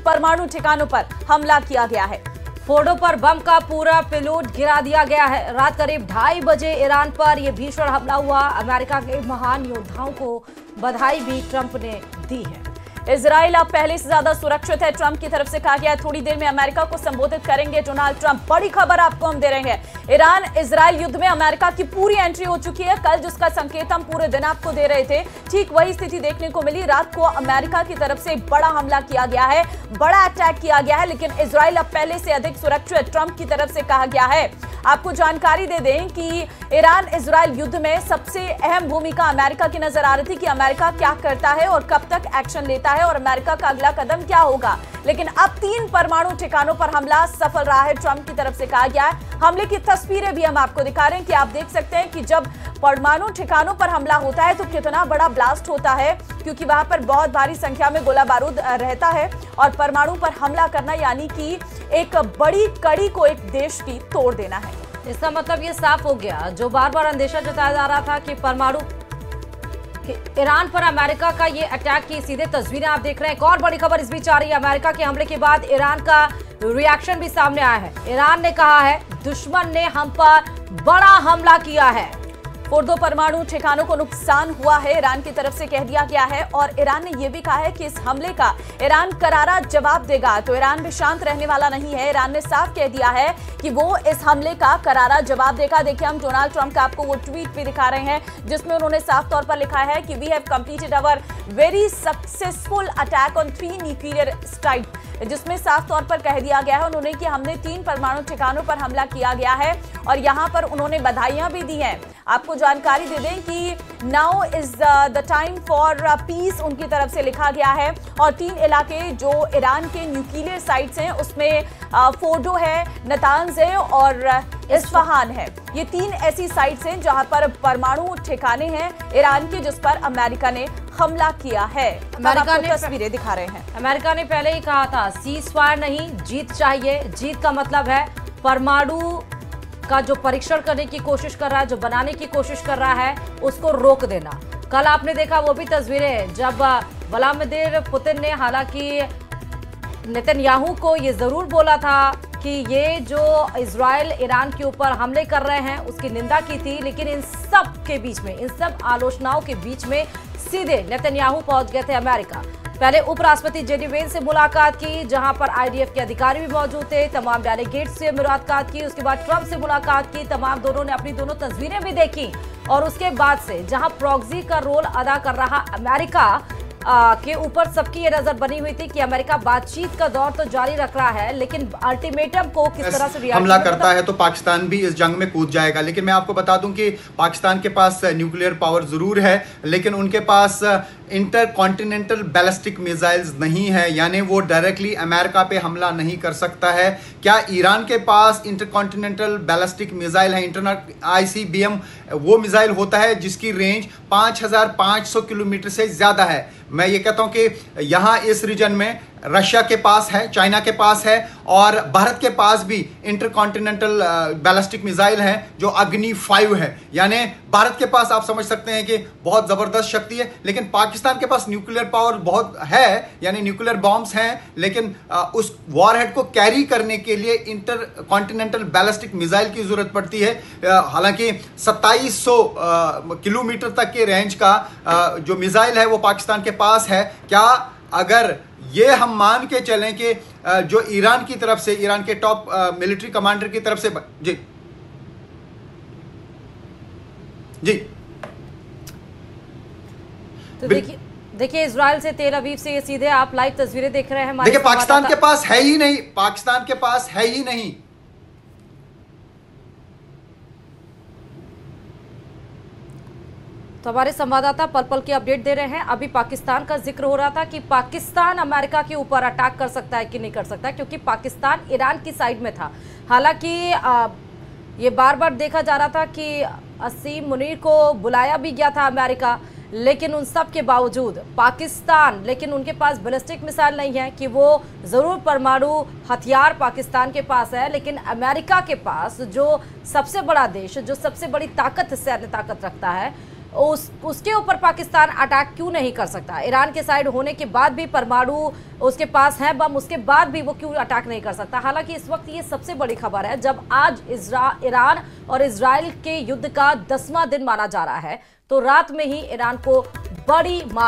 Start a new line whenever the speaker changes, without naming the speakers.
परमाणु ठिकानों पर हमला किया गया है।
फोर्डो पर बम का पूरा पेलोड गिरा दिया गया है। रात करीब 2:30 बजे ईरान पर यह भीषण हमला हुआ। अमेरिका के महान योद्धाओं को बधाई भी ट्रंप ने दी है।
इजराइल अब पहले से ज्यादा सुरक्षित है, ट्रंप की तरफ से कहा गया है। थोड़ी देर में अमेरिका को संबोधित करेंगे डोनाल्ड ट्रंप। बड़ी खबर आपको हम दे रहे हैं, ईरान इजराइल युद्ध में अमेरिका की पूरी एंट्री हो चुकी है। कल जिसका संकेत हम पूरे दिन आपको दे रहे थे, ठीक वही स्थिति देखने को मिली। रात को अमेरिका की तरफ से बड़ा हमला किया गया है, बड़ा अटैक किया गया है, लेकिन इजराइल अब पहले से अधिक सुरक्षित ट्रंप की तरफ से कहा गया है। आपको जानकारी दे दें कि ईरान इजराइल युद्ध में सबसे अहम भूमिका अमेरिका की नजर आ रही थी कि अमेरिका क्या करता है और कब तक एक्शन लेता है और अमेरिका का अगला कदम क्या होगा। लेकिन अब 3 परमाणु ठिकानों पर हमला सफल रहा है, ट्रंप की तरफ से कहा गया है। हमले की तस्वीरें भी हम आपको दिखा रहे हैं कि आप देख सकते हैं कि जब परमाणु ठिकानों पर हमला होता है तो कितना बड़ा ब्लास्ट होता है, क्योंकि वहां पर बहुत भारी संख्या में गोला बारूद रहता है और परमाणु पर हमला करना यानी कि एक बड़ी कड़ी को एक देश की तोड़ देना है।
इसका मतलब ये साफ हो गया, जो बार बार अंदेशा जताया जा रहा था कि परमाणु ईरान पर अमेरिका का ये अटैक की सीधे तस्वीरें आप देख रहे हैं। एक और बड़ी खबर इस बीच आ रही है, अमेरिका के हमले के बाद ईरान का रिएक्शन भी सामने आया है। ईरान ने कहा है दुश्मन ने हम पर बड़ा हमला किया है।
फोर्डो परमाणु ठिकानों को नुकसान हुआ है, ईरान की तरफ से कह दिया गया है और ईरान ने यह भी कहा है कि इस हमले का ईरान करारा जवाब देगा। तो ईरान भी शांत रहने वाला नहीं है, ईरान ने साफ कह दिया है कि वो इस हमले का करारा जवाब देगा। देखिए, हम डोनाल्ड ट्रंप का आपको वो ट्वीट भी दिखा रहे हैं जिसमें उन्होंने साफ तौर पर लिखा है कि we have completed our very successful attack on 3 nuclear strike, जिसमें साफ तौर पर कह दिया गया है उन्होंने कि हमने 3 परमाणु ठिकानों पर हमला किया गया है और यहां पर उन्होंने बधाइयां भी दी हैं। आपको जानकारी दे दें कि now is the time for piece उनकी तरफ से लिखा गया है और 3 इलाके जो ईरान के न्यूक्लियर साइट्स हैं उसमें फोर्डो है, नतांज है और इस्फहान है। ये 3 ऐसी साइट्स हैं जहां पर परमाणु ठिकाने हैं ईरान के, जिस पर अमेरिका ने हमला किया है।
अमेरिका ने
तस्वीरें दिखा रहे हैं।
अमेरिका ने पहले ही कहा था सीज फायर नहीं, जीत चाहिए। जीत का मतलब है परमाणु का जो परीक्षण करने की कोशिश कर रहा है, जो बनाने की कोशिश कर रहा है, उसको रोक देना। कल आपने देखा वो भी तस्वीरें जब व्लादिमीर पुतिन ने हालांकि नेतन्याहू को ये जरूर बोला था कि ये जो इजराइल ईरान के ऊपर हमले कर रहे हैं उसकी निंदा की थी, लेकिन इन सब के बीच में, इन सब आलोचनाओं के बीच में सीधे नेतन्याहू पहुंच गए थे अमेरिका। पहले उपराष्ट्रपति जेडी वेंस से मुलाकात की, जहां पर आईडीएफ के अधिकारी भी मौजूद थे, तमाम डेलीगेट्स से मुलाकात की, उसके बाद ट्रंप से मुलाकात की, तमाम दोनों ने अपनी दोनों तस्वीरें भी देखी और उसके बाद से जहां प्रॉक्सी का रोल अदा कर रहा अमेरिका के ऊपर सबकी ये नजर बनी हुई थी कि अमेरिका बातचीत का दौर तो जारी रख रहा है, लेकिन अल्टीमेटम को किस तरह से
हमला करता है तो पाकिस्तान भी इस जंग में कूद जाएगा। लेकिन मैं आपको बता दूं कि पाकिस्तान के पास न्यूक्लियर पावर जरूर है, लेकिन उनके पास इंटरकॉन्टिनेंटल बैलिस्टिक मिसाइल्स नहीं है, यानी वो डायरेक्टली अमेरिका पे हमला नहीं कर सकता है। क्या ईरान के पास इंटरकॉन्टिनेंटल बैलिस्टिक मिसाइल है? ICBM वो मिसाइल होता है जिसकी रेंज 5500 किलोमीटर से ज्यादा है। मैं ये कहता हूं कि यहां इस रीजन में रशिया के पास है, चाइना के पास है और भारत के पास भी इंटरकॉन्टिनेंटल बैलिस्टिक मिसाइल है जो अग्नि 5 है। यानी भारत के पास आप समझ सकते हैं कि बहुत जबरदस्त शक्ति है, लेकिन पाकिस्तान के पास न्यूक्लियर पावर बहुत है, यानी न्यूक्लियर बॉम्ब्स हैं, लेकिन उस वॉरहेड को कैरी करने के लिए इंटरकॉन्टिनेंटल बैलिस्टिक मिसाइल की जरूरत पड़ती है। हालांकि 2700 किलोमीटर तक के रेंज का जो मिसाइल है वो पाकिस्तान के पास है। क्या अगर ये हम मान के चलें कि जो ईरान की तरफ से, ईरान के टॉप मिलिट्री कमांडर की तरफ से, जी जी
तो देखिए इजराइल से तेल अवीव से ये सीधे आप लाइव तस्वीरें देख रहे हैं।
देखिए पाकिस्तान के पास है ही नहीं, पाकिस्तान के पास है ही नहीं।
तो हमारे संवाददाता पल पल की अपडेट दे रहे हैं। अभी पाकिस्तान का जिक्र हो रहा था कि पाकिस्तान अमेरिका के ऊपर अटैक कर सकता है कि नहीं कर सकता, क्योंकि पाकिस्तान ईरान की साइड में था। हालांकि ये बार बार देखा जा रहा था कि असीम मुनीर को बुलाया भी गया था अमेरिका, लेकिन उन सब के बावजूद पाकिस्तान, लेकिन उनके पास बैलिस्टिक मिसाइल नहीं है कि वो ज़रूर परमाणु हथियार पाकिस्तान के पास है, लेकिन अमेरिका के पास जो सबसे बड़ा देश, जो सबसे बड़ी ताकत, सैन्य ताकत रखता है, उसके ऊपर पाकिस्तान अटैक क्यों नहीं कर सकता? ईरान के साइड होने के बाद भी परमाणु उसके पास है बम, उसके बाद भी वो क्यों अटैक नहीं कर सकता? हालांकि इस वक्त ये सबसे बड़ी खबर है, जब आज ईरान और इजराइल के युद्ध का 10वां दिन माना जा रहा है, तो रात में ही ईरान को बड़ी मार